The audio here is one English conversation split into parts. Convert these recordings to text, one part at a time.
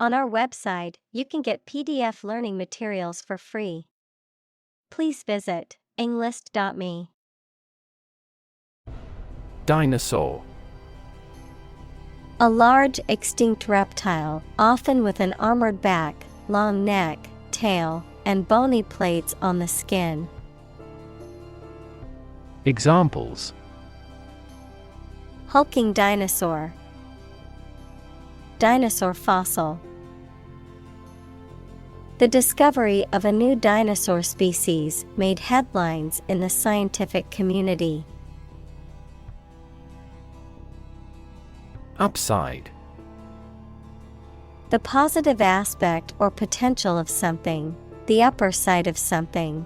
On our website, you can get PDF learning materials for free. Please visit englist.me. Dinosaur. A large extinct reptile, often with an armored back, long neck, tail, and bony plates on the skin. Examples: Hulking dinosaur. Dinosaur fossil. The discovery of a new dinosaur species made headlines in the scientific community. Upside. The positive aspect or potential of something, the upper side of something.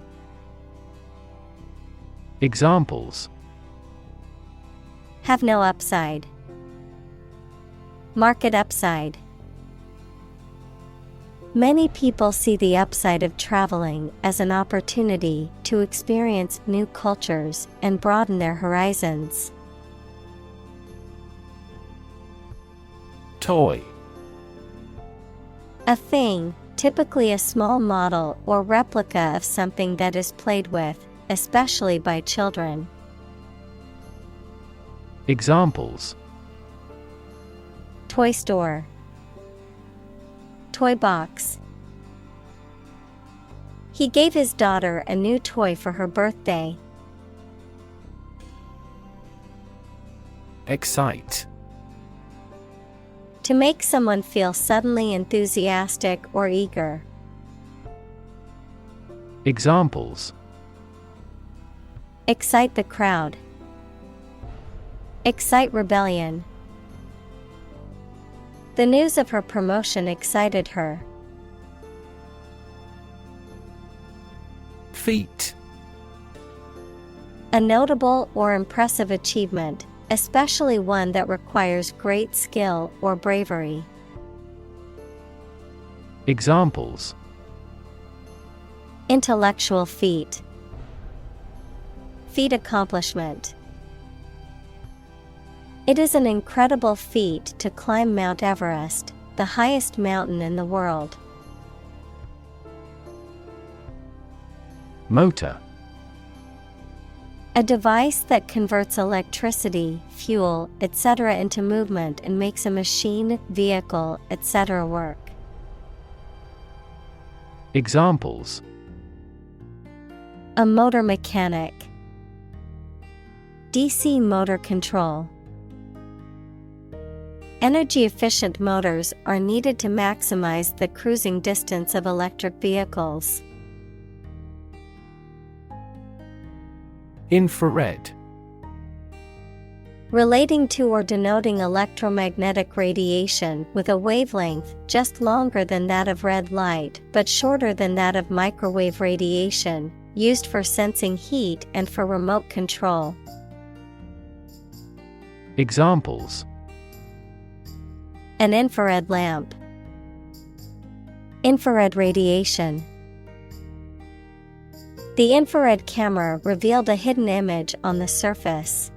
Examples: Have no upside. Market upside. Many people see the upside of traveling as an opportunity to experience new cultures and broaden their horizons. Toy. A thing, typically a small model or replica of something that is played with, especially by children. Examples: Toy store. Toy box. He gave his daughter a new toy for her birthday. Excite. To make someone feel suddenly enthusiastic or eager. Examples: Excite the crowd. Excite rebellion. The news of her promotion excited her. Feat. A notable or impressive achievement, especially one that requires great skill or bravery. Examples: Intellectual feat. Feat accomplishment. It is an incredible feat to climb Mount Everest, the highest mountain in the world. Motor. A device that converts electricity, fuel, etc. into movement and makes a machine, vehicle, etc. work. Examples: A motor mechanic. DC motor control. Energy-efficient motors are needed to maximize the cruising distance of electric vehicles. Infrared. Relating to or denoting electromagnetic radiation with a wavelength just longer than that of red light but shorter than that of microwave radiation, used for sensing heat and for remote control. Examples: An infrared lamp. Infrared radiation. The infrared camera revealed a hidden image on the surface.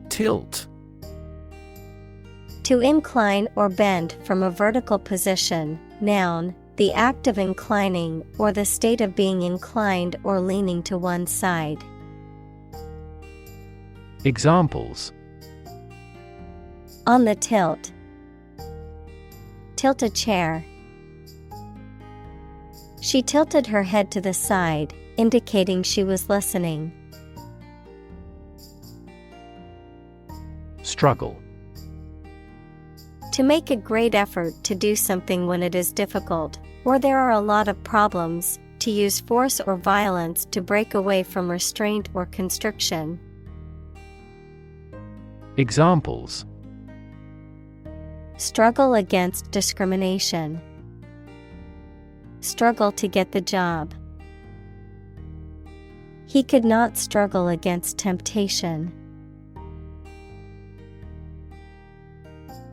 Tilt. To incline or bend from a vertical position. Noun, the act of inclining or the state of being inclined or leaning to one side. Examples: On the tilt. Tilt a chair. She tilted her head to the side, indicating she was listening. Struggle. To make a great effort to do something when it is difficult, or there are a lot of problems, to use force or violence to break away from restraint or constriction. Examples: Struggle against discrimination. Struggle to get the job. He could not struggle against temptation.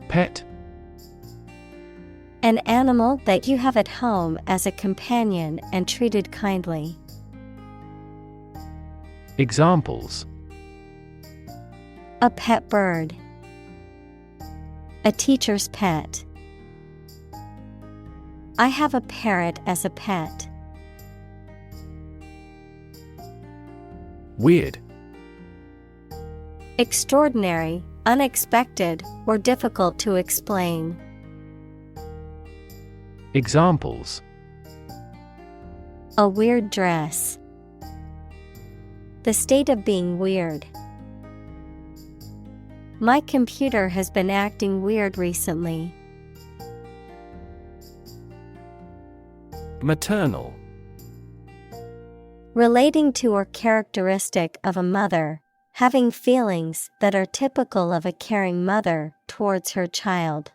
Pet. An animal that you have at home as a companion and treated kindly. Examples: A pet bird. A teacher's pet. I have a parrot as a pet. Weird. Extraordinary, unexpected, or difficult to explain. Examples: A weird dress. The state of being weird. My computer has been acting weird recently. Maternal. Relating to or characteristic of a mother, having feelings that are typical of a caring mother towards her child.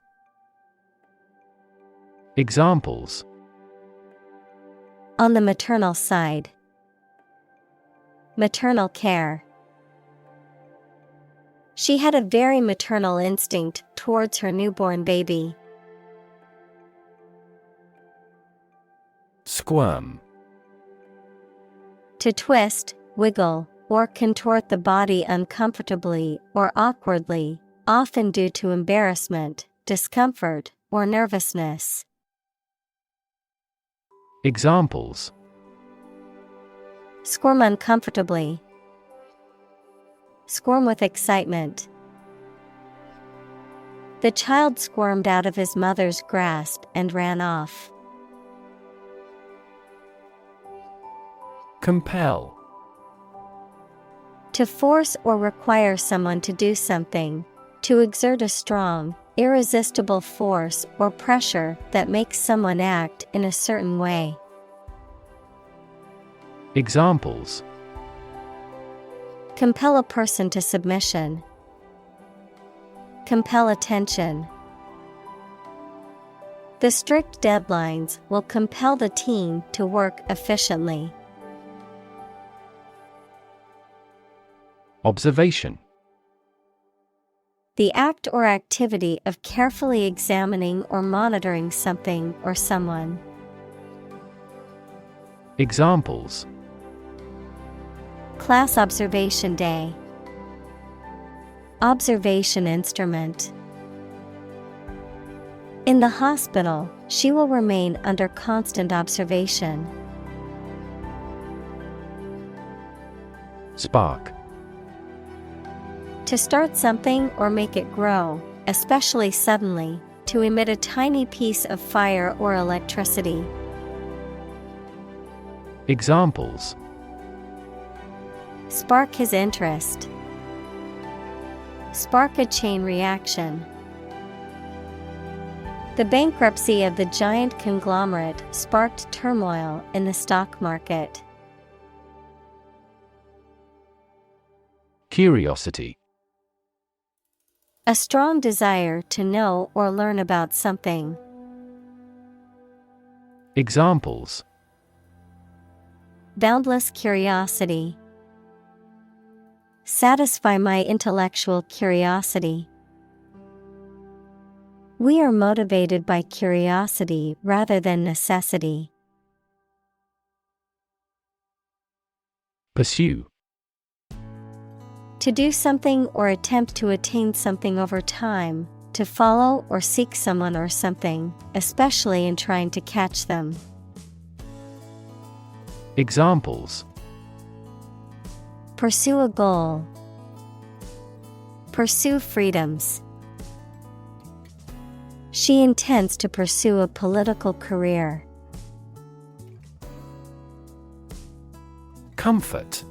Examples: On the maternal side. Maternal care. She had a very maternal instinct towards her newborn baby. Squirm. To twist, wiggle, or contort the body uncomfortably or awkwardly, often due to embarrassment, discomfort, or nervousness. Examples: Squirm uncomfortably. Squirm with excitement. The child squirmed out of his mother's grasp and ran off. Compel. To force or require someone to do something, to exert a strong, irresistible force or pressure that makes someone act in a certain way. Examples: Compel a person to submission. Compel attention. The strict deadlines will compel the team to work efficiently. Observation. The act or activity of carefully examining or monitoring something or someone. Examples: Class observation day. Observation instrument. In the hospital, she will remain under constant observation. Spark. To start something or make it grow, especially suddenly, to emit a tiny piece of fire or electricity. Examples: Spark his interest. Spark a chain reaction. The bankruptcy of the giant conglomerate sparked turmoil in the stock market. Curiosity. A strong desire to know or learn about something. Examples: Boundless curiosity. Satisfy my intellectual curiosity. We are motivated by curiosity rather than necessity. Pursue. To do something or attempt to attain something over time, to follow or seek someone or something, especially in trying to catch them. Examples: Pursue a goal. Pursue freedoms. She intends to pursue a political career. Comfort.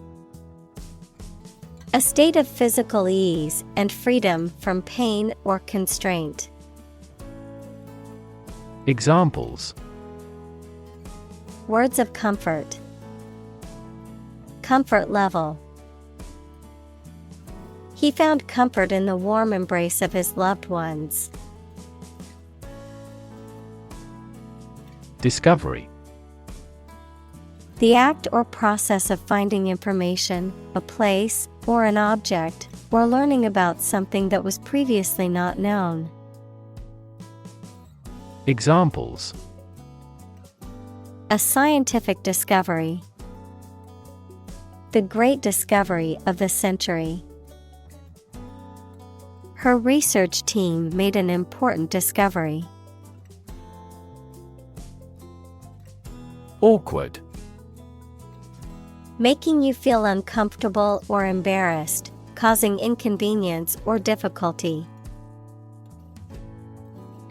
A state of physical ease and freedom from pain or constraint. Examples: Words of comfort. Comfort level. He found comfort in the warm embrace of his loved ones. Discovery. The act or process of finding information, a place, or an object, or learning about something that was previously not known. Examples: A scientific discovery. The great discovery of the century. Her research team made an important discovery. Awkward. Making you feel uncomfortable or embarrassed, causing inconvenience or difficulty.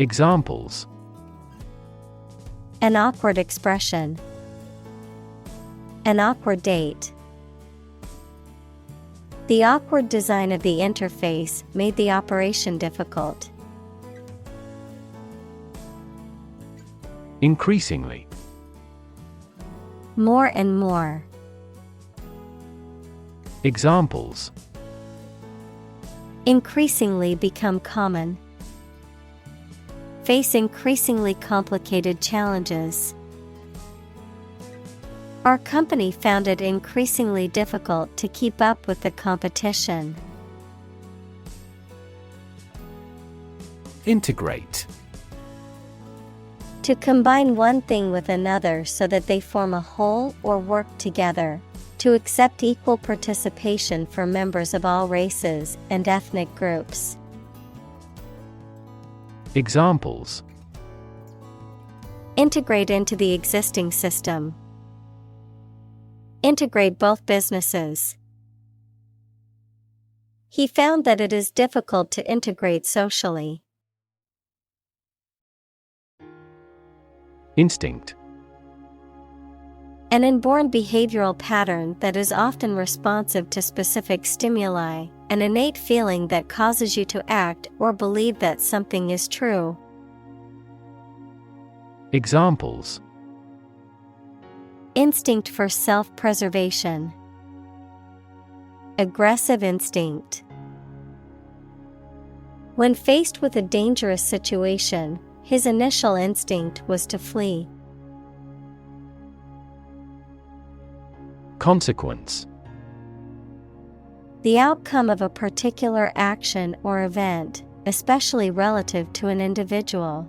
Examples: An awkward expression. An awkward date. The awkward design of the interface made the operation difficult. Increasingly. More and more. Examples: Increasingly become common. Face increasingly complicated challenges. Our company found it increasingly difficult to keep up with the competition. Integrate. To combine one thing with another so that they form a whole or work together. To accept equal participation for members of all races and ethnic groups. Examples: Integrate into the existing system. Integrate both businesses. He found that it is difficult to integrate socially. Instinct. An inborn behavioral pattern that is often responsive to specific stimuli, an innate feeling that causes you to act or believe that something is true. Examples: Instinct for self-preservation. Aggressive instinct. When faced with a dangerous situation, his initial instinct was to flee. Consequence. The outcome of a particular action or event, especially relative to an individual.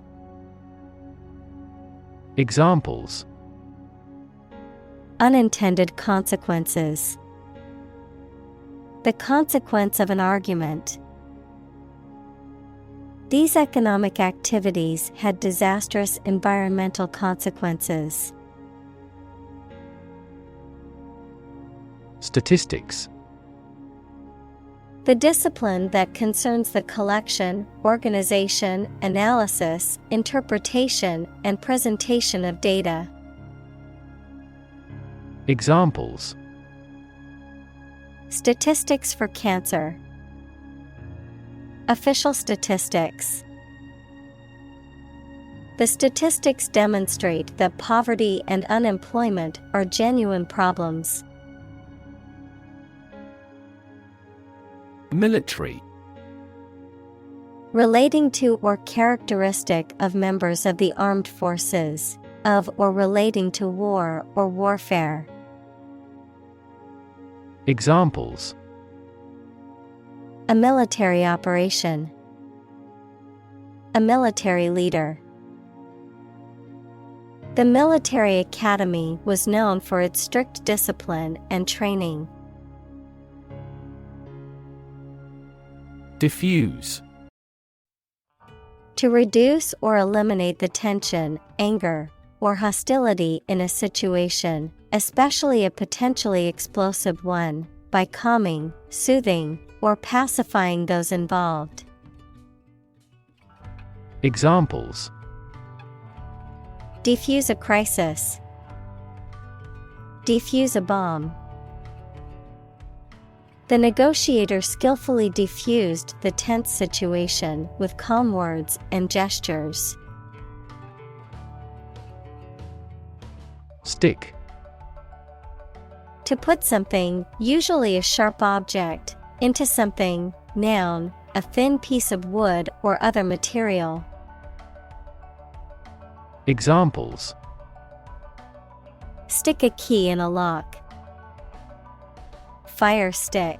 Examples: Unintended consequences. The consequence of an argument. These economic activities had disastrous environmental consequences. Statistics. The discipline that concerns the collection, organization, analysis, interpretation, and presentation of data. Examples: Statistics for cancer. Official statistics. The statistics demonstrate that poverty and unemployment are genuine problems. Military. Relating to or characteristic of members of the armed forces, of or relating to war or warfare. Examples: A military operation. A military leader. The military academy was known for its strict discipline and training. Diffuse. To reduce or eliminate the tension, anger, or hostility in a situation, especially a potentially explosive one, by calming, soothing, or pacifying those involved. Examples: Defuse a crisis. Defuse a bomb. The negotiator skillfully diffused the tense situation with calm words and gestures. Stick. To put something, usually a sharp object, into something, noun, a thin piece of wood or other material. Examples: Stick a key in a lock. Fire stick.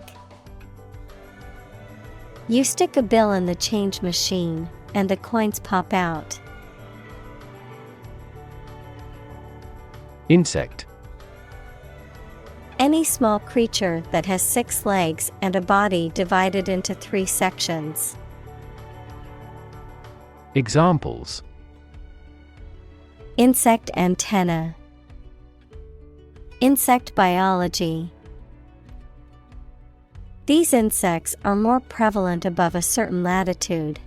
You stick a bill in the change machine, and the coins pop out. Insect. Any small creature that has 6 legs and a body divided into 3 sections. Examples: insect antenna, insect biology. These insects are more prevalent above a certain latitude.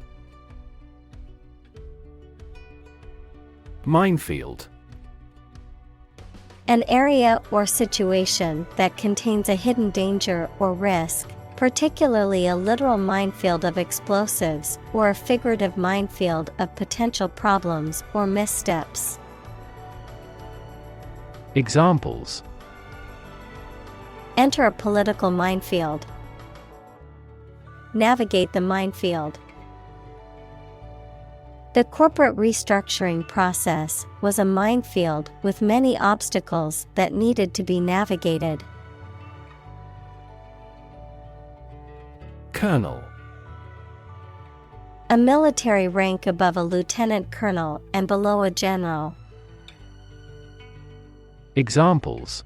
Minefield. An area or situation that contains a hidden danger or risk, particularly a literal minefield of explosives or a figurative minefield of potential problems or missteps. Examples: enter a political minefield, navigate the minefield. The corporate restructuring process was a minefield with many obstacles that needed to be navigated. Colonel. A military rank above a lieutenant colonel and below a general. Examples: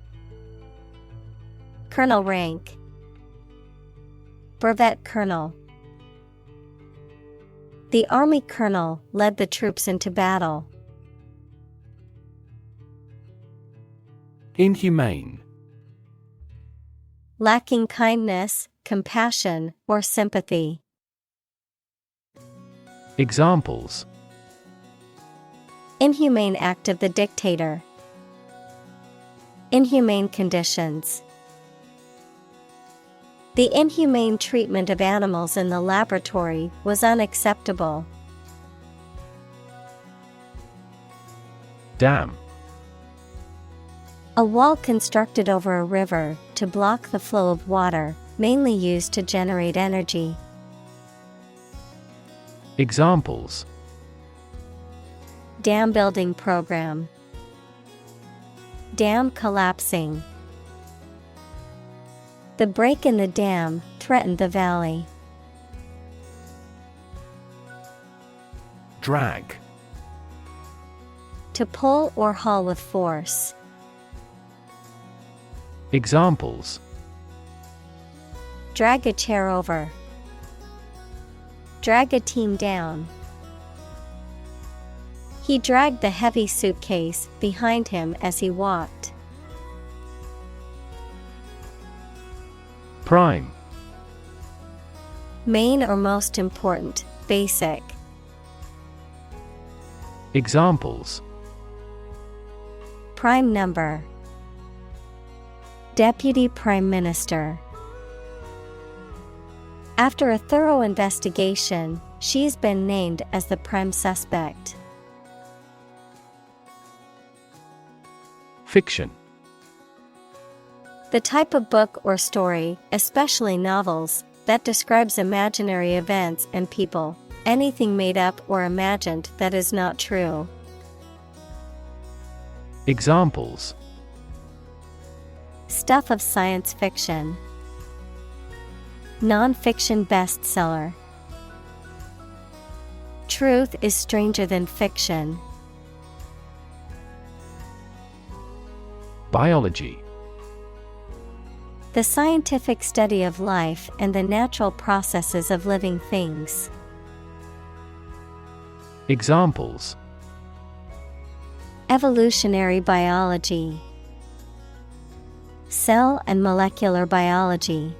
colonel rank, brevet colonel. The army colonel led the troops into battle. Inhumane. Lacking kindness, compassion, or sympathy. Examples: inhumane act of the dictator. Inhumane conditions. The inhumane treatment of animals in the laboratory was unacceptable. Dam. A wall constructed over a river to block the flow of water, mainly used to generate energy. Examples: dam building program. Dam collapsing. The break in the dam threatened the valley. Drag. To pull or haul with force. Examples: drag a chair over. Drag a team down. He dragged the heavy suitcase behind him as he walked. Prime. Main or most important, basic. Examples: prime number. Deputy Prime Minister. After a thorough investigation, she's been named as the prime suspect. Fiction. The type of book or story, especially novels, that describes imaginary events and people, anything made up or imagined that is not true. Examples: stuff of science fiction. Non-fiction bestseller. Truth is stranger than fiction. Biology. The scientific study of life and the natural processes of living things. Examples: evolutionary biology. Cell and molecular biology.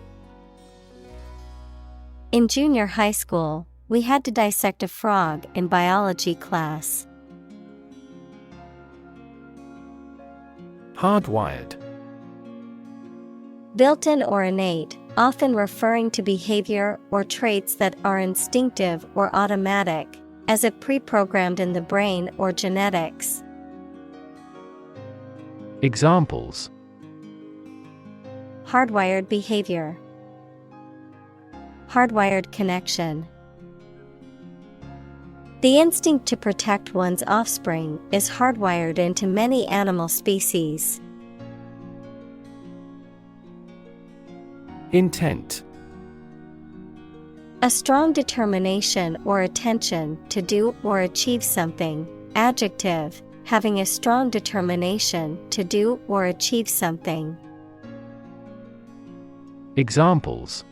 In junior high school, we had to dissect a frog in biology class. Hardwired. Built-in or innate, often referring to behavior or traits that are instinctive or automatic, as if pre-programmed in the brain or genetics. Examples: hardwired behavior. Hardwired connection. The instinct to protect one's offspring is hardwired into many animal species. Intent. A strong determination or attention to do or achieve something. Adjective, having a strong determination to do or achieve something. Examples: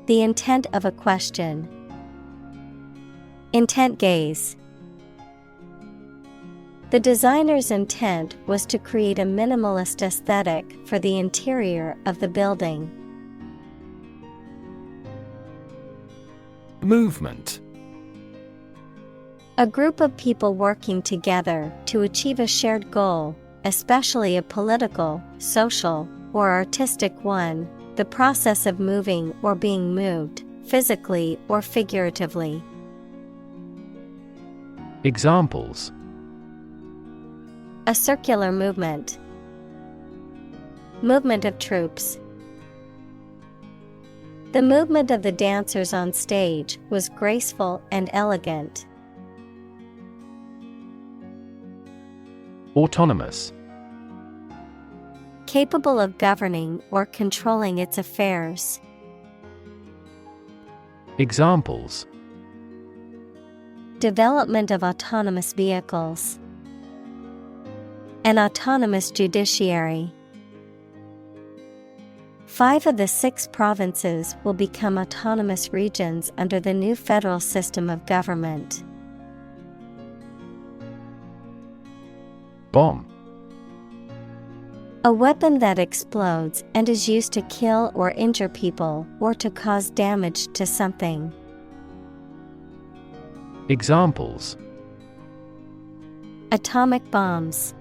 the intent of a question. Intent gaze. The designer's intent was to create a minimalist aesthetic for the interior of the building. Movement. A group of people working together to achieve a shared goal, especially a political, social, or artistic one, the process of moving or being moved, physically or figuratively. Examples: A circular movement. Movement of troops. The movement of the dancers on stage was graceful and elegant. Autonomous. Capable of governing or controlling its affairs. Examples: Development of autonomous vehicles. An autonomous judiciary. 5 of the 6 provinces will become autonomous regions under the new federal system of government. Bomb. A weapon that explodes and is used to kill or injure people or to cause damage to something. Examples: Atomic bombs.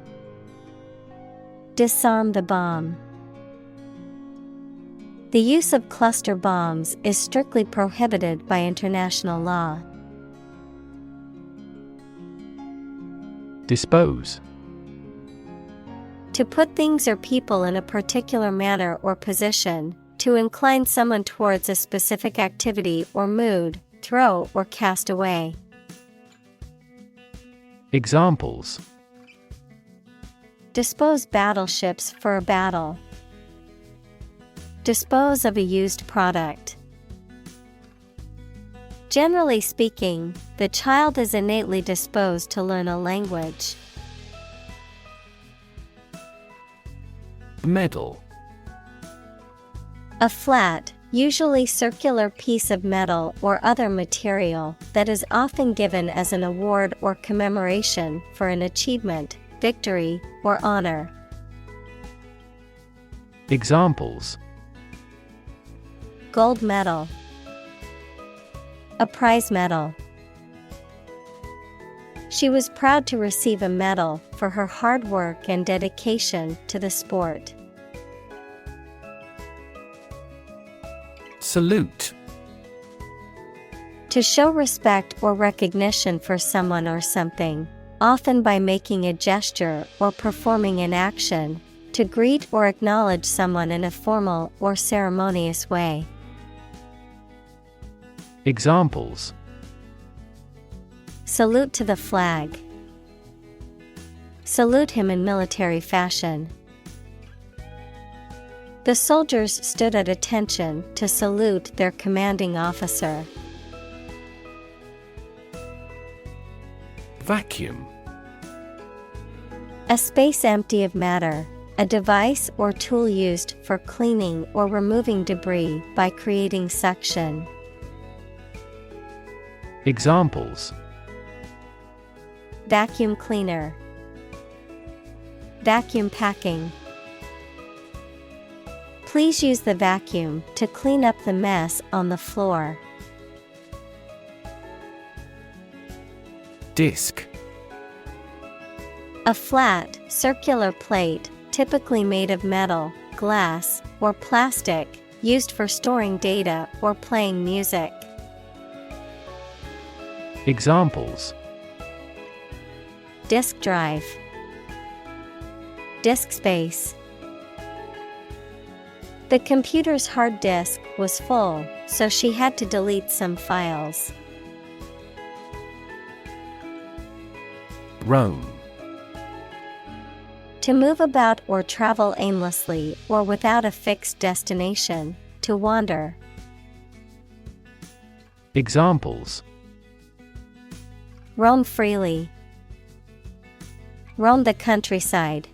Disarm the bomb. The use of cluster bombs is strictly prohibited by international law. Dispose. To put things or people in a particular manner or position, to incline someone towards a specific activity or mood, throw or cast away. Examples: Dispose battleships for a battle. Dispose of a used product. Generally speaking, the child is innately disposed to learn a language. Medal. A flat, usually circular piece of metal or other material that is often given as an award or commemoration for an achievement, victory, or honor. Examples: Gold medal. A prize medal. She was proud to receive a medal for her hard work and dedication to the sport. Salute. To show respect or recognition for someone or something, often by making a gesture or performing an action, to greet or acknowledge someone in a formal or ceremonious way. Examples: Salute to the flag. Salute him in military fashion. The soldiers stood at attention to salute their commanding officer. Vacuum. A space empty of matter, a device or tool used for cleaning or removing debris by creating suction. Examples: Vacuum cleaner. Vacuum packing. Please use the vacuum to clean up the mess on the floor. Disc. A flat, circular plate, typically made of metal, glass, or plastic, used for storing data or playing music. Examples: Disk drive. Disk space. The computer's hard disk was full, so she had to delete some files. Roam. To move about or travel aimlessly or without a fixed destination, to wander. Examples: Roam freely. Roam the countryside.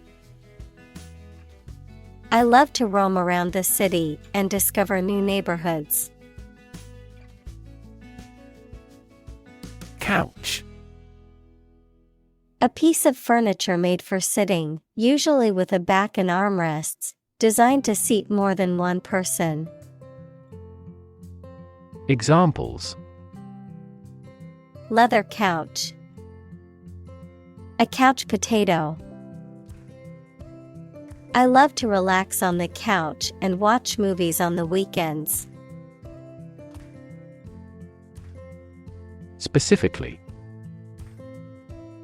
I love to roam around the city and discover new neighborhoods. Couch. A piece of furniture made for sitting, usually with a back and armrests, designed to seat more than one person. Examples: Leather couch. A couch potato. I love to relax on the couch and watch movies on the weekends. Specifically.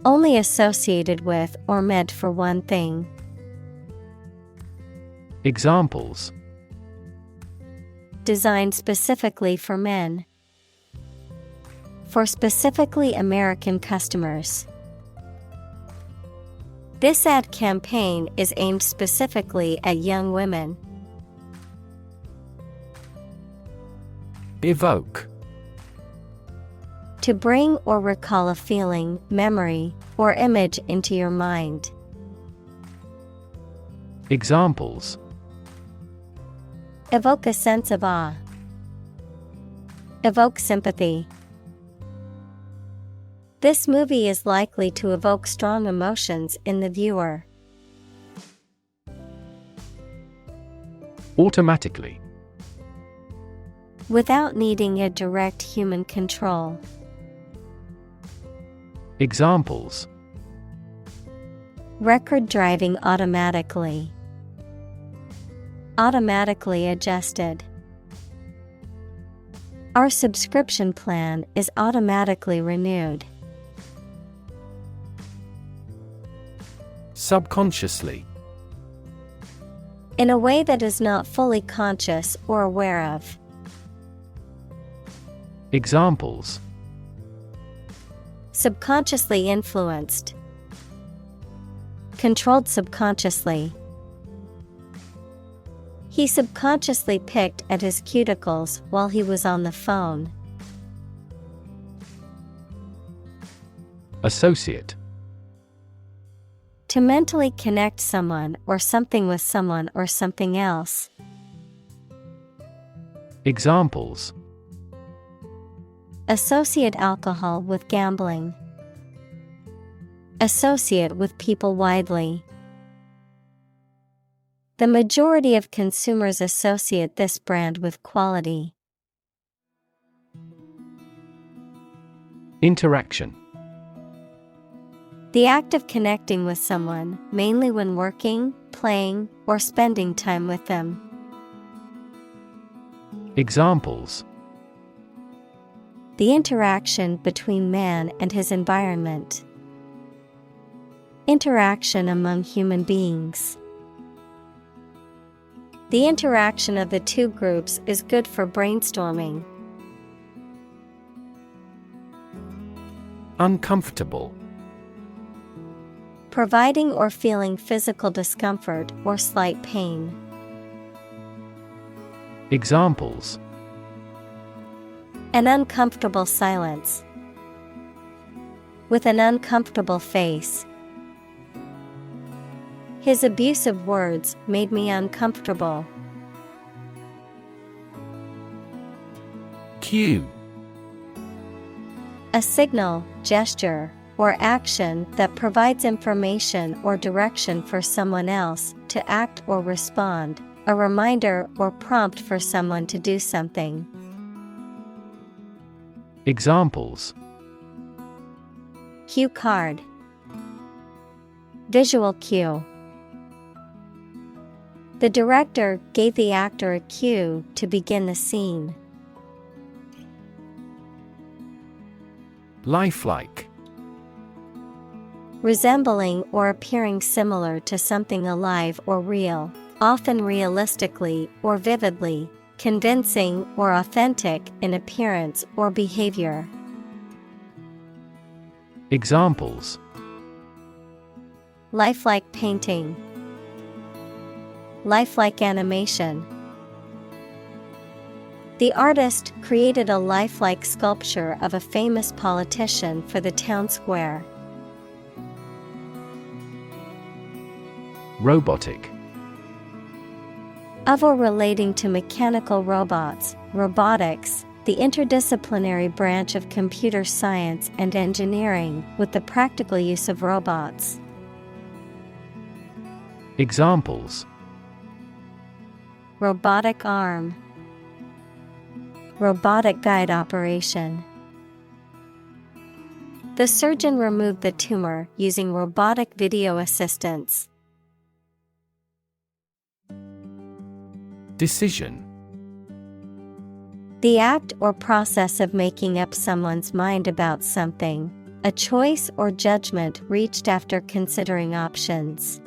Only associated with or meant for one thing. Examples: Designed specifically for men. For specifically American customers. This ad campaign is aimed specifically at young women. Evoke. To bring or recall a feeling, memory, or image into your mind. Examples: Evoke a sense of awe. Evoke sympathy. This movie is likely to evoke strong emotions in the viewer. Automatically. Without needing a direct human control. Examples: Record driving automatically. Automatically adjusted. Our subscription plan is automatically renewed. Subconsciously. In a way that is not fully conscious or aware of. Examples: Subconsciously influenced. Controlled subconsciously. He subconsciously picked at his cuticles while he was on the phone. Associate. To mentally connect someone or something with someone or something else. Examples: Associate alcohol with gambling. Associate with people widely. The majority of consumers associate this brand with quality. Interaction. The act of connecting with someone, mainly when working, playing, or spending time with them. Examples: The interaction between man and his environment. Interaction among human beings. The interaction of the two groups is good for brainstorming. Uncomfortable. Providing or feeling physical discomfort or slight pain. Examples: An uncomfortable silence. With an uncomfortable face. His abusive words made me uncomfortable. Cue. A signal, gesture, or action that provides information or direction for someone else to act or respond, a reminder or prompt for someone to do something. Examples: Cue card. Visual cue. The director gave the actor a cue to begin the scene. Lifelike. Resembling or appearing similar to something alive or real, often realistically or vividly, convincing or authentic in appearance or behavior. Examples: Lifelike painting. Lifelike animation. The artist created a lifelike sculpture of a famous politician for the town square. Robotic. Of or relating to mechanical robots, robotics, the interdisciplinary branch of computer science and engineering with the practical use of robots. Examples: robotic arm, robotic guide operation. The surgeon removed the tumor using robotic video assistance. Decision. The act or process of making up someone's mind about something, a choice or judgment reached after considering options.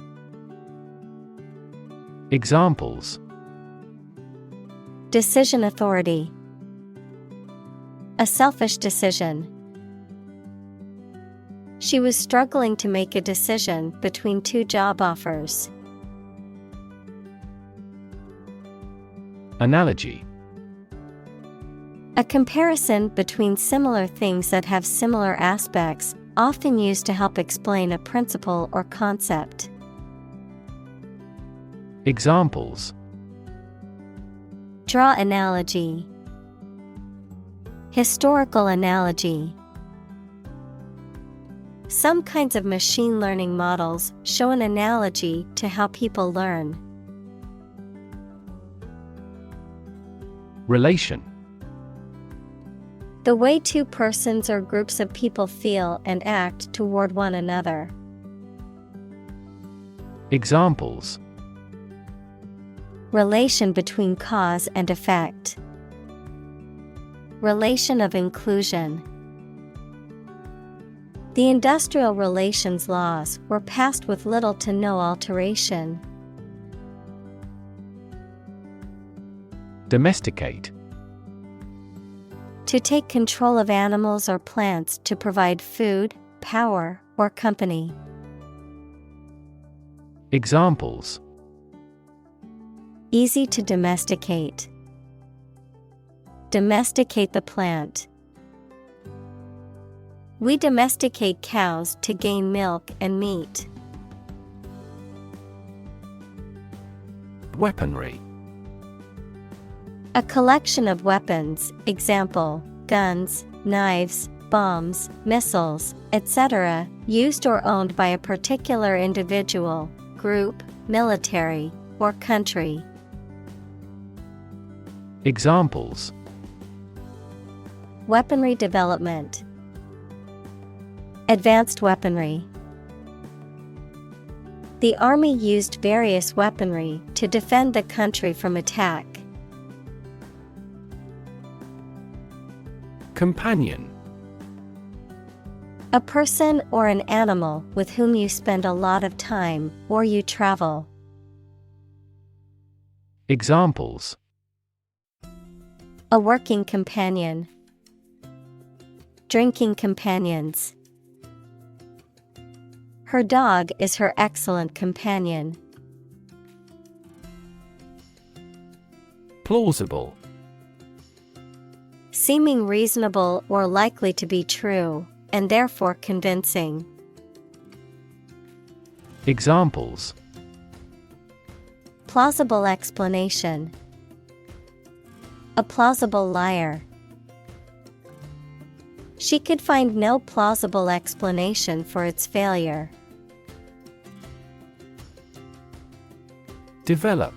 Examples: decision authority, a selfish decision. She was struggling to make a decision between two job offers. Analogy. A comparison between similar things that have similar aspects, often used to help explain a principle or concept. Examples: draw analogy, historical analogy. Some kinds of machine learning models show an analogy to how people learn. Relation. The way two persons or groups of people feel and act toward one another. Examples: relation between cause and effect, relation of inclusion. The industrial relations laws were passed with little to no alteration. Domesticate. To take control of animals or plants to provide food, power, or company. Examples: easy to domesticate, domesticate the plant. We domesticate cows to gain milk and meat. Weaponry. A collection of weapons, example, guns, knives, bombs, missiles, etc., used or owned by a particular individual, group, military, or country. Examples: weaponry development, advanced weaponry. The army used various weaponry to defend the country from attack. Companion. A person or an animal with whom you spend a lot of time or you travel. Examples: a working companion, drinking companions. Her dog is her excellent companion. Plausible. Seeming reasonable or likely to be true, and therefore convincing. Examples: plausible explanation, a plausible liar. She could find no plausible explanation for its failure. Develop.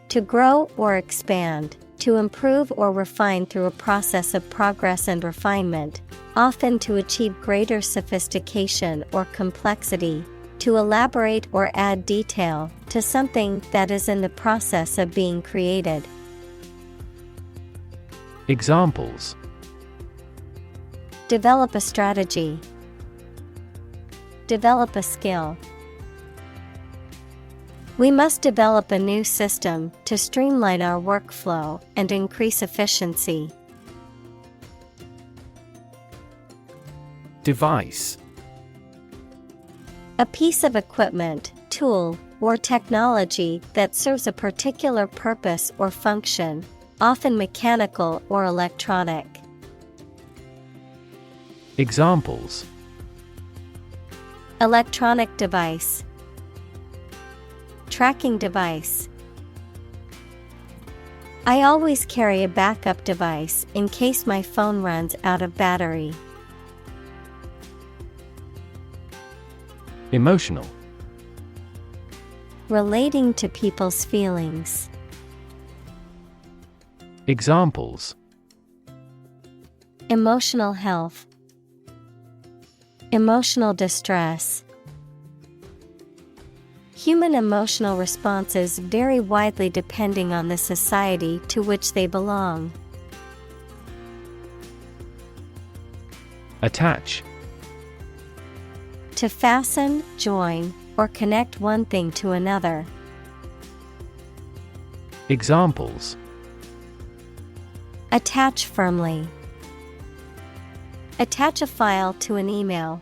To grow or expand, to improve or refine through a process of progress and refinement, often to achieve greater sophistication or complexity, to elaborate or add detail to something that is in the process of being created. Examples: develop a strategy, develop a skill. We must develop a new system to streamline our workflow and increase efficiency. Device. A piece of equipment, tool, or technology that serves a particular purpose or function, often mechanical or electronic. Examples: electronic device, tracking device. I always carry a backup device in case my phone runs out of battery. Emotional. Relating to people's feelings. Examples: Emotional health. Emotional distress. Human emotional responses vary widely depending on the society to which they belong. Attach. To fasten, join, or connect one thing to another. Examples: Attach firmly. Attach a file to an email.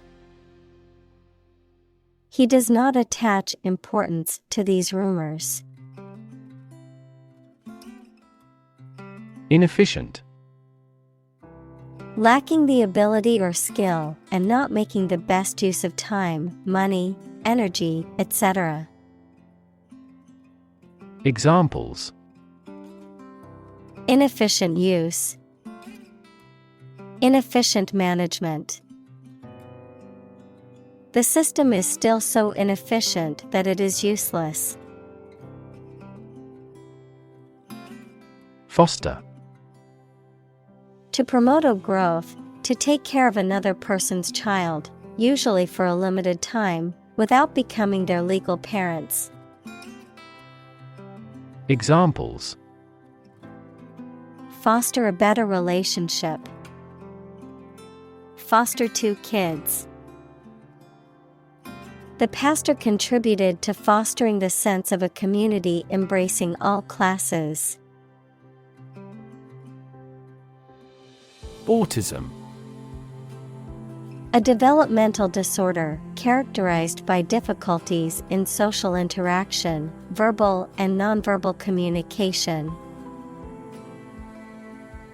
He does not attach importance to these rumors. Inefficient. Lacking the ability or skill and not making the best use of time, money, energy, etc. Examples: Inefficient use. Inefficient management. The system is still so inefficient that it is useless. Foster. To promote a growth, to take care of another person's child, usually for a limited time, without becoming their legal parents. Examples: Foster a better relationship. Foster 2 kids. The pastor contributed to fostering the sense of a community embracing all classes. Autism. A developmental disorder characterized by difficulties in social interaction, verbal and nonverbal communication.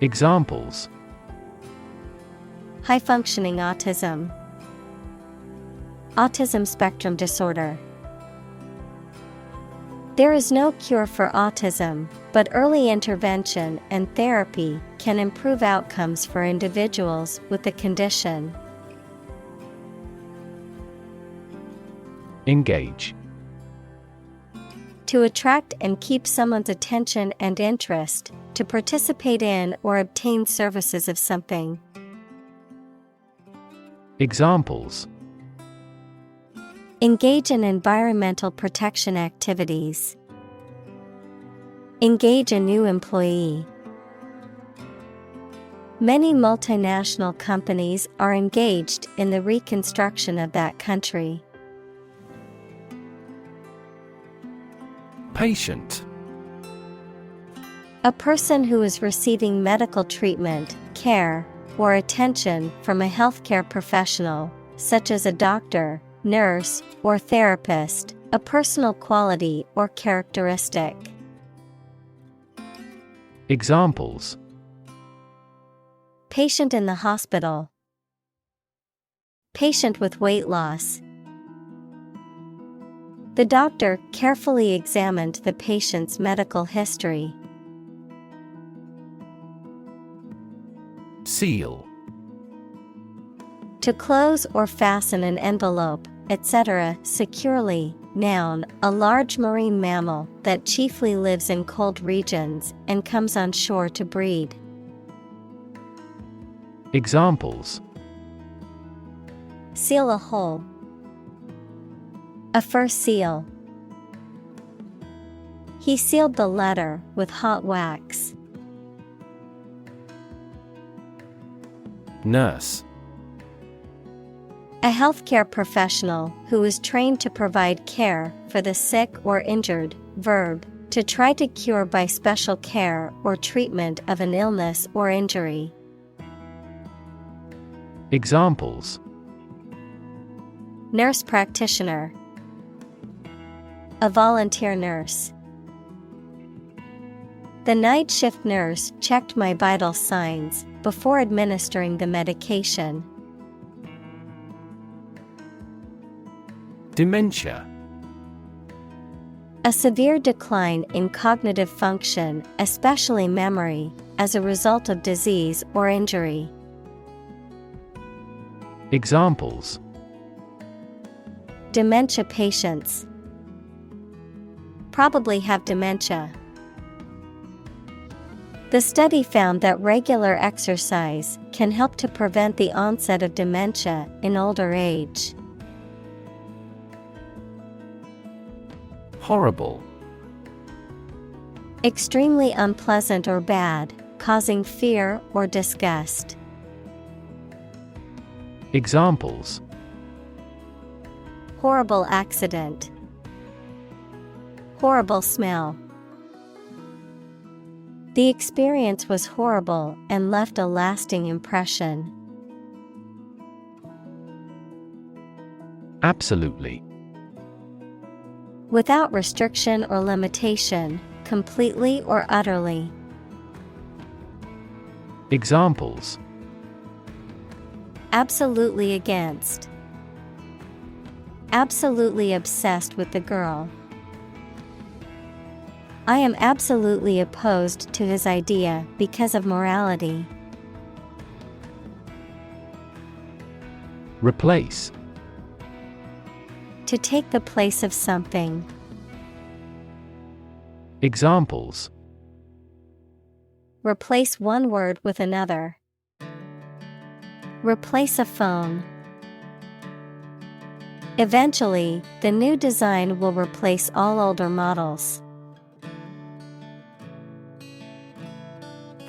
Examples: High-functioning autism. Autism spectrum disorder. There is no cure for autism, but early intervention and therapy can improve outcomes for individuals with the condition. Engage. To attract and keep someone's attention and interest, to participate in or obtain services of something. Examples: Engage in environmental protection activities. Engage a new employee. Many multinational companies are engaged in the reconstruction of that country. Patient. A person who is receiving medical treatment, care, or attention from a healthcare professional, such as a doctor, nurse, or therapist, a personal quality or characteristic. Examples: Patient in the hospital. Patient with weight loss. The doctor carefully examined the patient's medical history. Seal. To close or fasten an envelope, etc. securely. Noun, a large marine mammal that chiefly lives in cold regions and comes on shore to breed. Examples: Seal a hole. A fur seal. He sealed the letter with hot wax. Nurse. A healthcare professional who is trained to provide care for the sick or injured. Verb, to try to cure by special care or treatment of an illness or injury. Examples: Nurse practitioner. A volunteer nurse. The night shift nurse checked my vital signs before administering the medication. Dementia. A severe decline in cognitive function, especially memory, as a result of disease or injury. Examples: Dementia patients probably have dementia. The study found that regular exercise can help to prevent the onset of dementia in older age. Horrible. Extremely unpleasant or bad, causing fear or disgust. Examples: Horrible accident. Horrible smell. The experience was horrible and left a lasting impression. Absolutely. Without restriction or limitation, completely or utterly. Examples: Absolutely against. Absolutely obsessed with the girl. I am absolutely opposed to his idea because of morality. Replace. To take the place of something. Examples: Replace one word with another. Replace a phone. Eventually, the new design will replace all older models.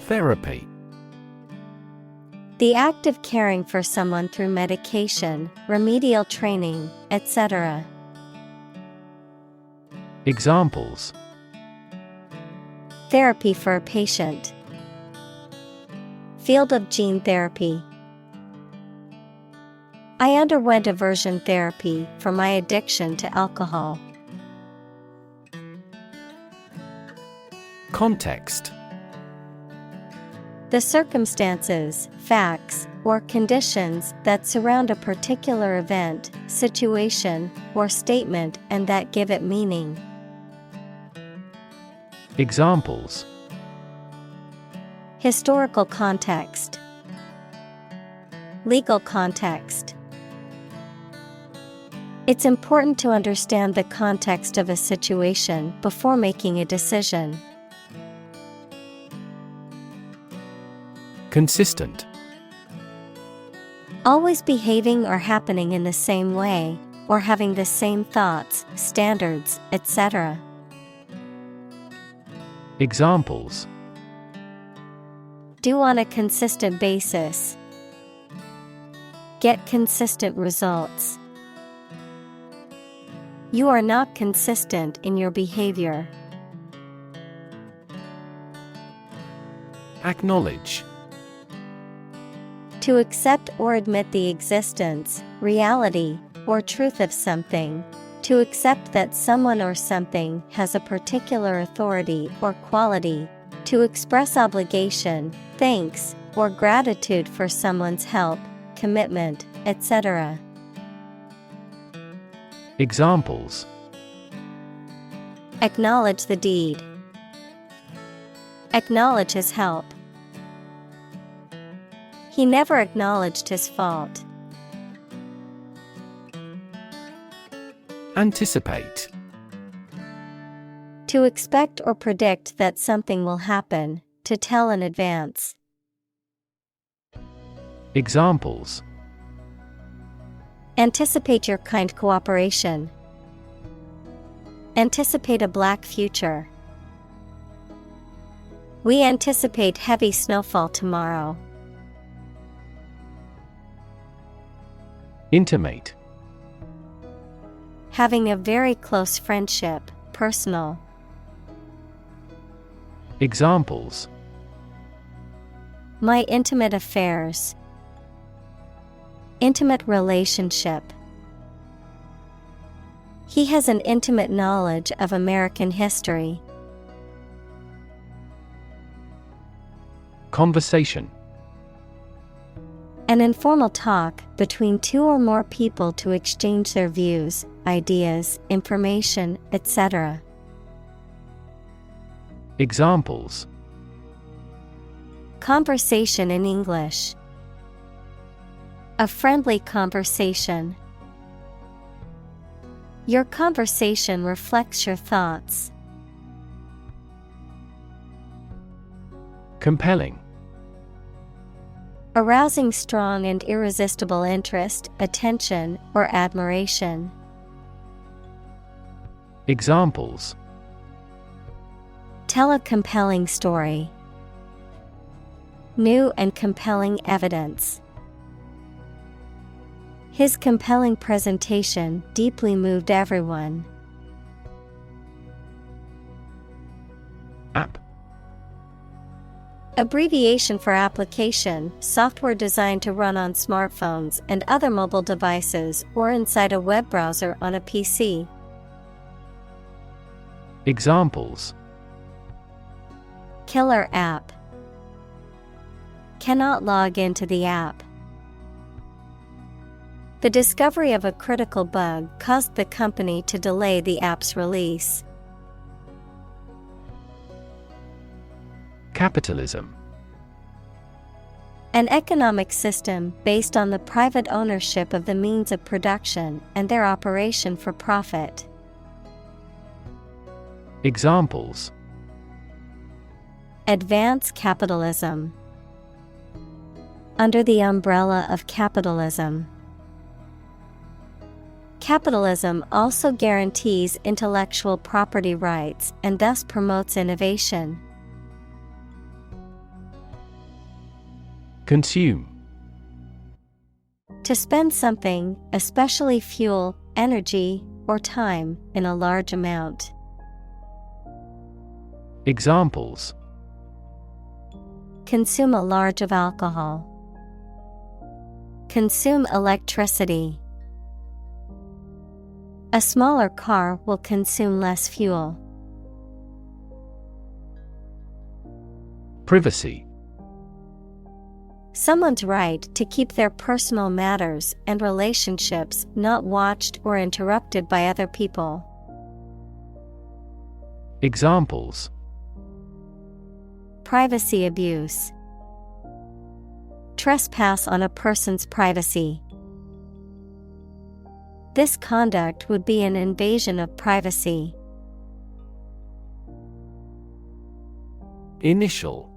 Therapy. The act of caring for someone through medication, remedial training, etc. Examples: Therapy for a patient. Field of gene therapy. I underwent aversion therapy for my addiction to alcohol. Context. The circumstances, facts, or conditions that surround a particular event, situation, or statement and that give it meaning. Examples: Historical context. Legal context. It's important to understand the context of a situation before making a decision. Consistent. Always behaving or happening in the same way, or having the same thoughts, standards, etc. Examples: Do on a consistent basis. Get consistent results. You are not consistent in your behavior. Acknowledge. To accept or admit the existence, reality, or truth of something. To accept that someone or something has a particular authority or quality. To express obligation, thanks, or gratitude for someone's help, commitment, etc. Examples: Acknowledge the deed. Acknowledge his help. He never acknowledged his fault. Anticipate. To expect or predict that something will happen, to tell in advance. Examples: Anticipate your kind cooperation. Anticipate a black future. We anticipate heavy snowfall tomorrow. Intimate. Having a very close friendship, personal. Examples: My intimate affairs. Intimate relationship. He has an intimate knowledge of American history. Conversation. An informal talk between two or more people to exchange their views, ideas, information, etc. Examples: conversation in English. A friendly conversation. Your conversation reflects your thoughts. Compelling. Arousing strong and irresistible interest, attention, or admiration. Examples: tell a compelling story. New and compelling evidence. His compelling presentation deeply moved everyone. App. Abbreviation for application, software designed to run on smartphones and other mobile devices or inside a web browser on a PC. Examples: killer app. Cannot log into the app. The discovery of a critical bug caused the company to delay the app's release. Capitalism. An economic system based on the private ownership of the means of production and their operation for profit. Examples: advance capitalism. Under the umbrella of capitalism. Capitalism also guarantees intellectual property rights and thus promotes innovation. Consume. To spend something, especially fuel, energy, or time, in a large amount. Examples: consume a large of alcohol. Consume electricity. A smaller car will consume less fuel. Privacy. Someone's right to keep their personal matters and relationships not watched or interrupted by other people. Examples: privacy abuse. Trespass on a person's privacy. This conduct would be an invasion of privacy. Initial.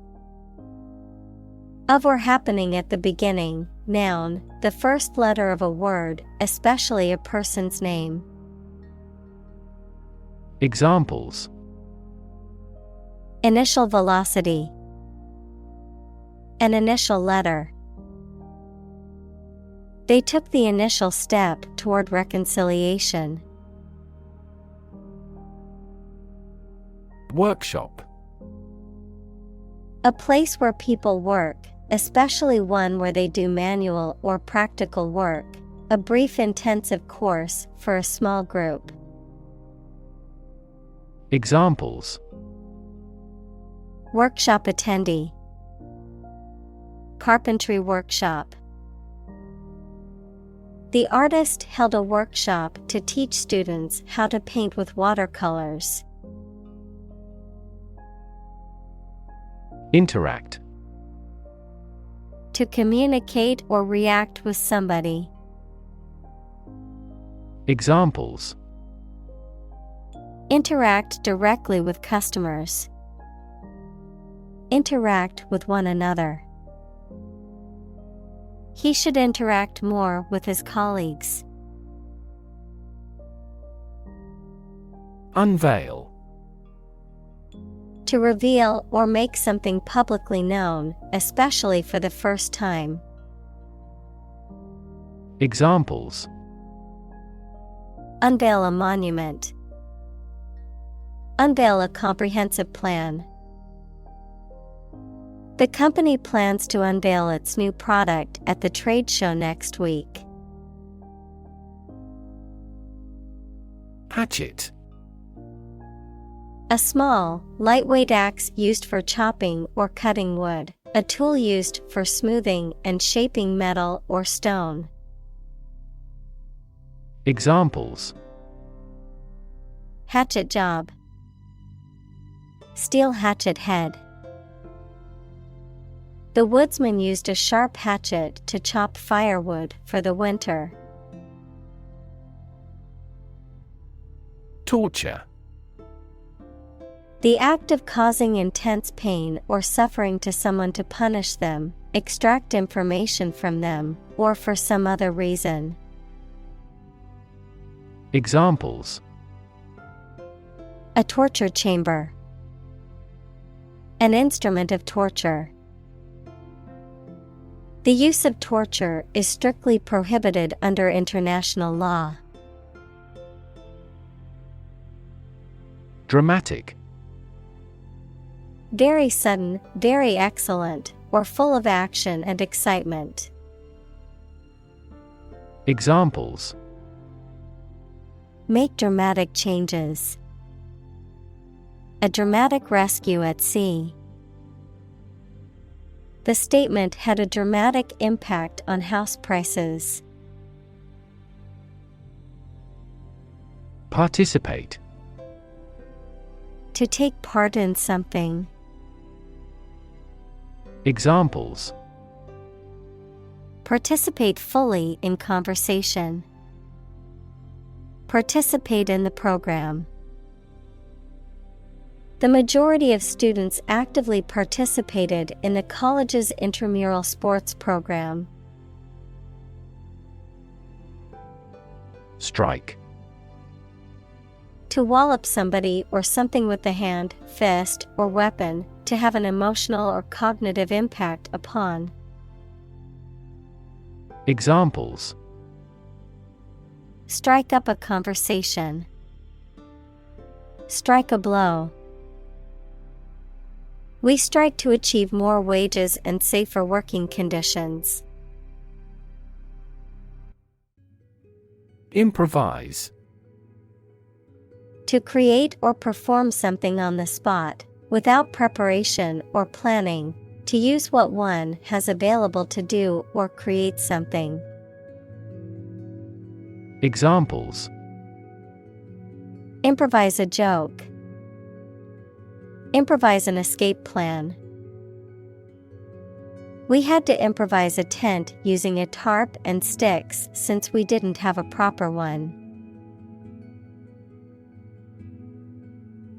Of or happening at the beginning, noun, the first letter of a word, especially a person's name. Examples: initial velocity. An initial letter. They took the initial step toward reconciliation. Workshop. A place where people work, especially one where they do manual or practical work. A brief intensive course for a small group. Examples: workshop attendee. Carpentry workshop. The artist held a workshop to teach students how to paint with watercolors. Interact. To communicate or react with somebody. Examples: interact directly with customers. Interact with one another. He should interact more with his colleagues. Unveil. To reveal or make something publicly known, especially for the first time. Examples: unveil a monument. Unveil a comprehensive plan. The company plans to unveil its new product at the trade show next week. Hatchet. A small, lightweight axe used for chopping or cutting wood. A tool used for smoothing and shaping metal or stone. Examples: hatchet job. steel hatchet head. The woodsman used a sharp hatchet to chop firewood for the winter. Torture. The act of causing intense pain or suffering to someone to punish them, extract information from them, or for some other reason. Examples: A torture chamber. An instrument of torture. The use of torture is strictly prohibited under international law. Dramatic. Very sudden, very excellent, or full of action and excitement. Examples: Make dramatic changes. A dramatic rescue at sea. The statement had a dramatic impact on house prices. Participate. To take part in something. Examples: Participate fully in conversation. Participate in the program. The majority of students actively participated in the college's intramural sports program. Strike. To wallop somebody or something with the hand, fist, or weapon, to have an emotional or cognitive impact upon. Examples: Strike up a conversation. Strike a blow. We strike to achieve more wages and safer working conditions. Improvise. To create or perform something on the spot, without preparation or planning, to use what one has available to do or create something. Examples: Improvise a joke. Improvise an escape plan. We had to improvise a tent using a tarp and sticks since we didn't have a proper one.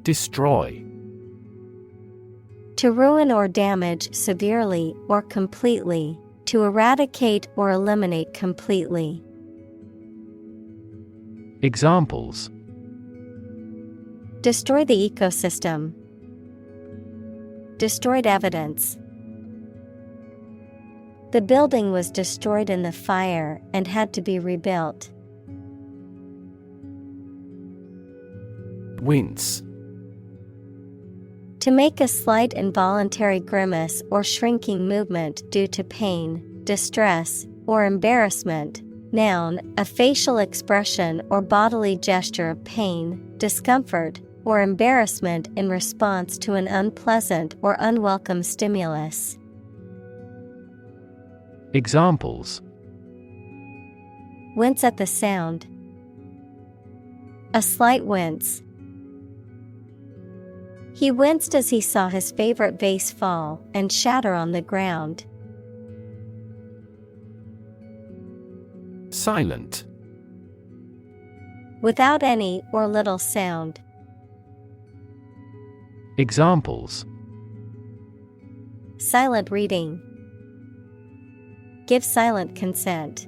Destroy. To ruin or damage severely or completely, to eradicate or eliminate completely. Examples: Destroy the ecosystem. Destroyed evidence. The building was destroyed in the fire and had to be rebuilt. Wince. To make a slight involuntary grimace or shrinking movement due to pain, distress, or embarrassment. Noun, a facial expression or bodily gesture of pain, discomfort, or embarrassment in response to an unpleasant or unwelcome stimulus. Examples: Wince at the sound. A slight wince. He winced as he saw his favorite vase fall and shatter on the ground. Silent. Without any or little sound. Examples: Silent reading. Give silent consent.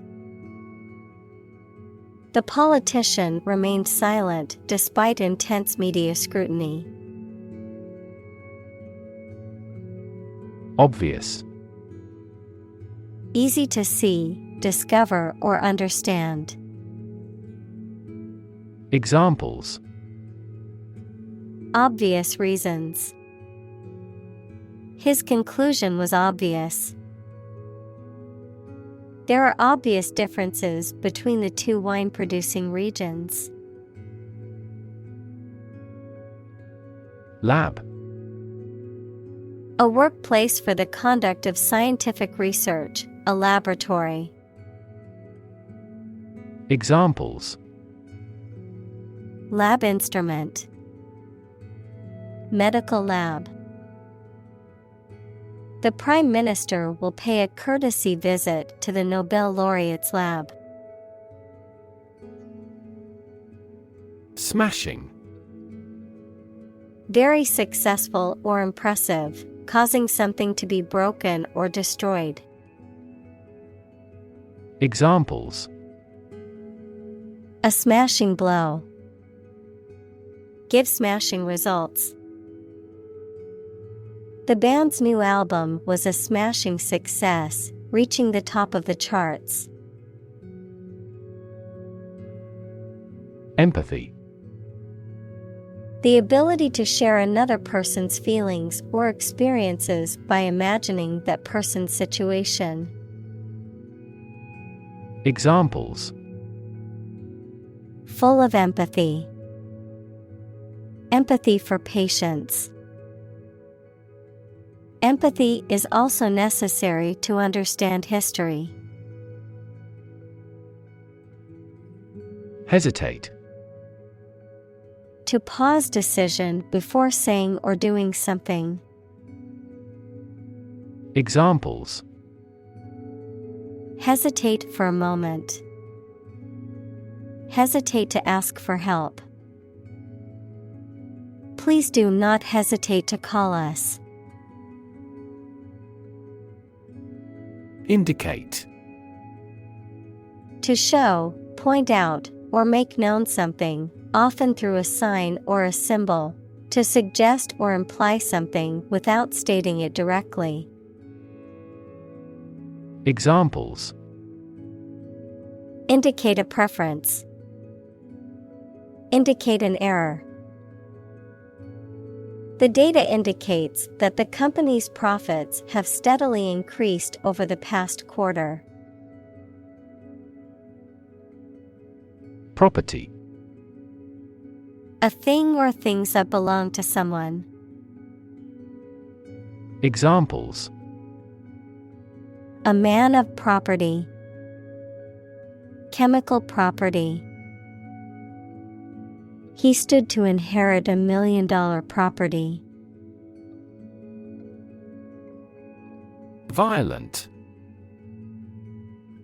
The politician remained silent despite intense media scrutiny. Obvious. Easy to see, discover, or understand. Examples: Obvious reasons. His conclusion was obvious. There are obvious differences between the two wine-producing regions. Lab. A workplace for the conduct of scientific research, a laboratory. Examples: Lab instrument. medical lab. The Prime Minister will pay a courtesy visit to the Nobel laureate's lab. Smashing. Very successful or impressive, causing something to be broken or destroyed. Examples: A smashing blow. Give smashing results. The band's new album was a smashing success, reaching the top of the charts. Empathy. The ability to share another person's feelings or experiences by imagining that person's situation. Examples: Full of empathy. Empathy for patients. Empathy is also necessary to understand history. Hesitate. To pause decision before saying or doing something. Examples: Hesitate for a moment. Hesitate to ask for help. Please do not hesitate to call us. Indicate. To show, point out, or make known something, often through a sign or a symbol. To suggest or imply something without stating it directly. Examples: Indicate a preference. Indicate an error. The data indicates that the company's profits have steadily increased over the past quarter. Property. A thing or things that belong to someone. Examples: A man of property. Chemical property. He stood to inherit $1 million property. Violent.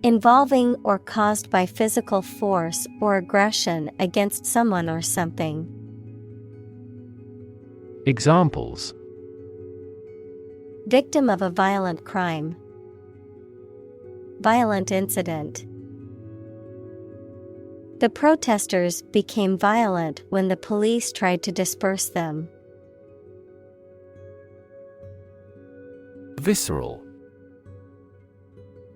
Involving or caused by physical force or aggression against someone or something. Examples: Victim of a violent crime. Violent incident. The protesters became violent when the police tried to disperse them. Visceral.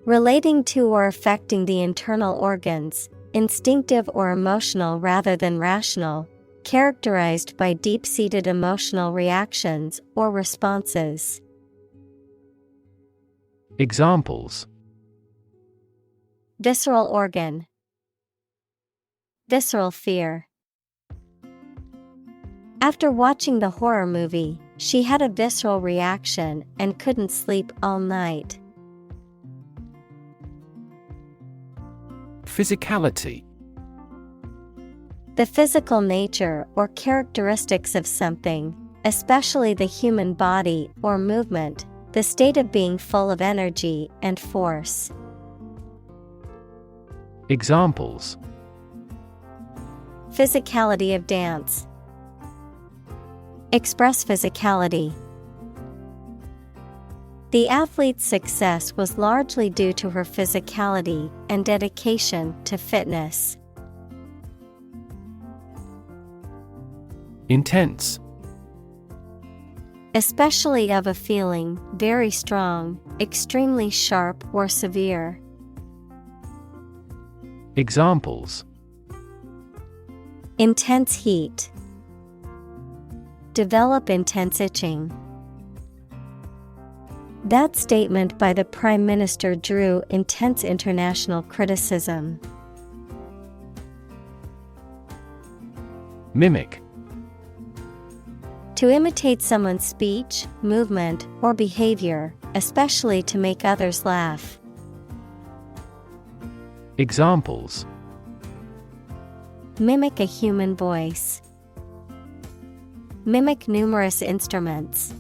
Relating to or affecting the internal organs, instinctive or emotional rather than rational, characterized by deep-seated emotional reactions or responses. Examples: Visceral organ. Visceral fear. After watching the horror movie, she had a visceral reaction and couldn't sleep all night. Physicality. The physical nature or characteristics of something, especially the human body or movement, the state of being full of energy and force. Examples: Physicality of dance. Express physicality. The athlete's success was largely due to her physicality and dedication to fitness. Intense. Especially of a feeling, very strong, extremely sharp or severe. Examples: Intense heat. Develop intense itching. That statement by the Prime Minister drew intense international criticism. Mimic. To imitate someone's speech, movement, or behavior, especially to make others laugh. Examples: Mimic a human voice. Mimic numerous instruments.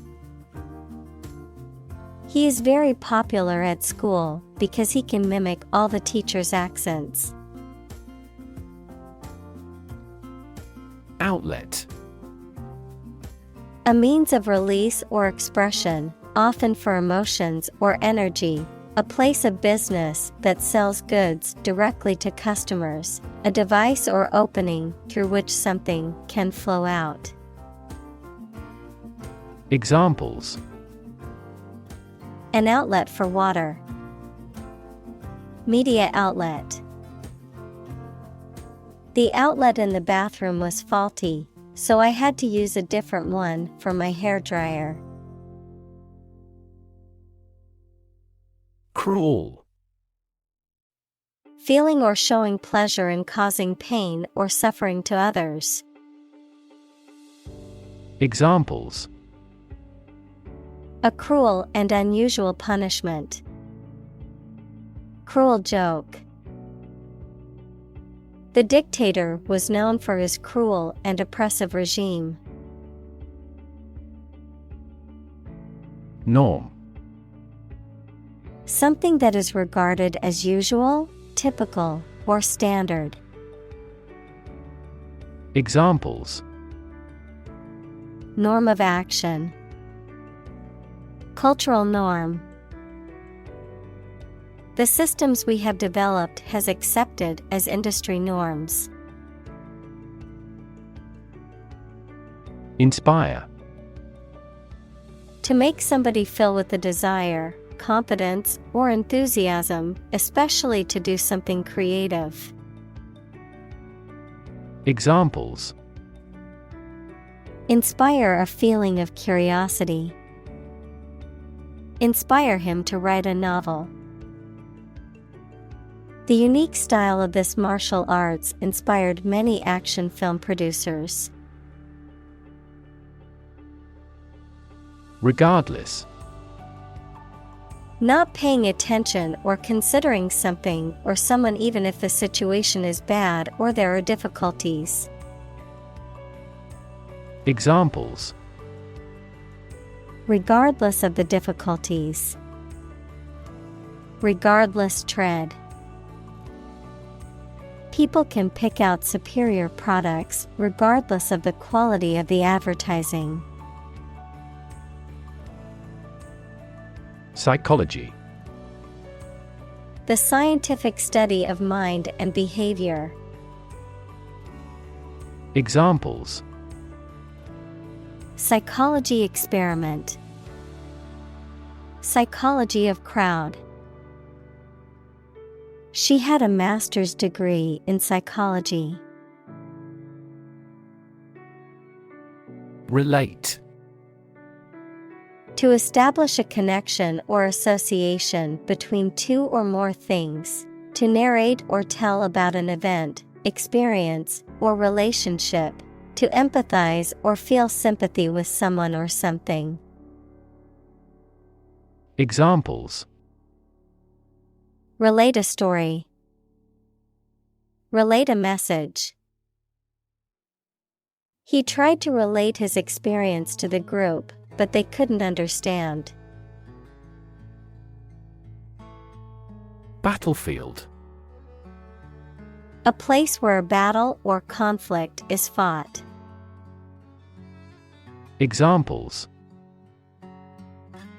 He is very popular at school because he can mimic all the teachers' accents. Outlet. A means of release or expression, often for emotions or energy. A place of business that sells goods directly to customers. A device or opening through which something can flow out. Examples: An outlet for water. Media outlet. The outlet in the bathroom was faulty, so I had to use a different one for my hairdryer. Cruel. Feeling or showing pleasure in causing pain or suffering to others. Examples: A cruel and unusual punishment. Cruel joke. The dictator was known for his cruel and oppressive regime. Norm. Something that is regarded as usual, typical, or standard. Examples: Norm of action. Cultural norm. The systems we have developed has accepted as industry norms. Inspire. To make somebody feel with the desire, confidence, or enthusiasm, especially to do something creative. Examples: Inspire a feeling of curiosity. Inspire him to write a novel. The unique style of this martial arts inspired many action film producers. Regardless. Not paying attention or considering something or someone even if the situation is bad or there are difficulties. Examples: Regardless of the difficulties. Regardless tread. People can pick out superior products regardless of the quality of the advertising. Psychology. The scientific study of mind and behavior. Examples: Psychology experiment. Psychology of crowd. She had a master's degree in psychology. Relate. To establish a connection or association between two or more things. To narrate or tell about an event, experience, or relationship. To empathize or feel sympathy with someone or something. Examples: Relate a story. Relate a message. He tried to relate his experience to the group, but they couldn't understand. Battlefield. A place where a battle or conflict is fought. Examples: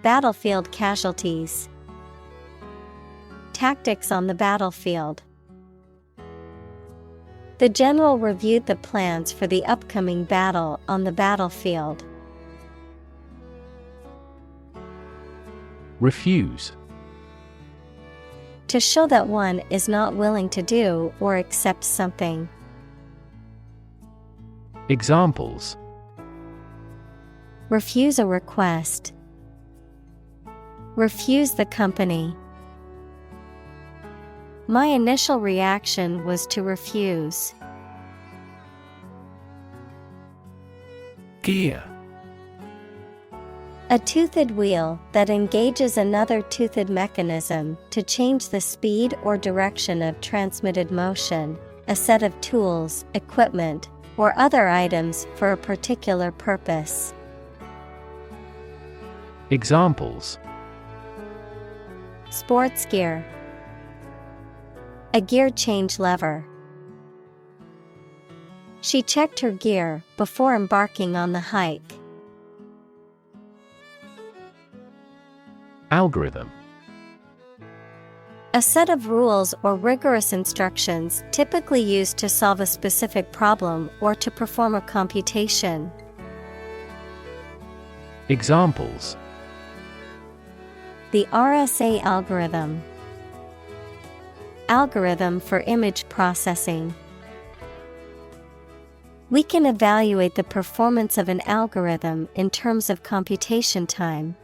Battlefield casualties. Tactics on the battlefield. The general reviewed the plans for the upcoming battle on the battlefield. Refuse. To show that one is not willing to do or accept something. Examples: Refuse a request. Refuse the company. My initial reaction was to refuse. Gear. A toothed wheel that engages another toothed mechanism to change the speed or direction of transmitted motion. A set of tools, equipment, or other items for a particular purpose. Examples: Sports gear. A gear change lever. She checked her gear before embarking on the hike. Algorithm. A set of rules or rigorous instructions typically used to solve a specific problem or to perform a computation. Examples: The RSA algorithm. Algorithm for image processing. We can evaluate the performance of an algorithm in terms of computation time.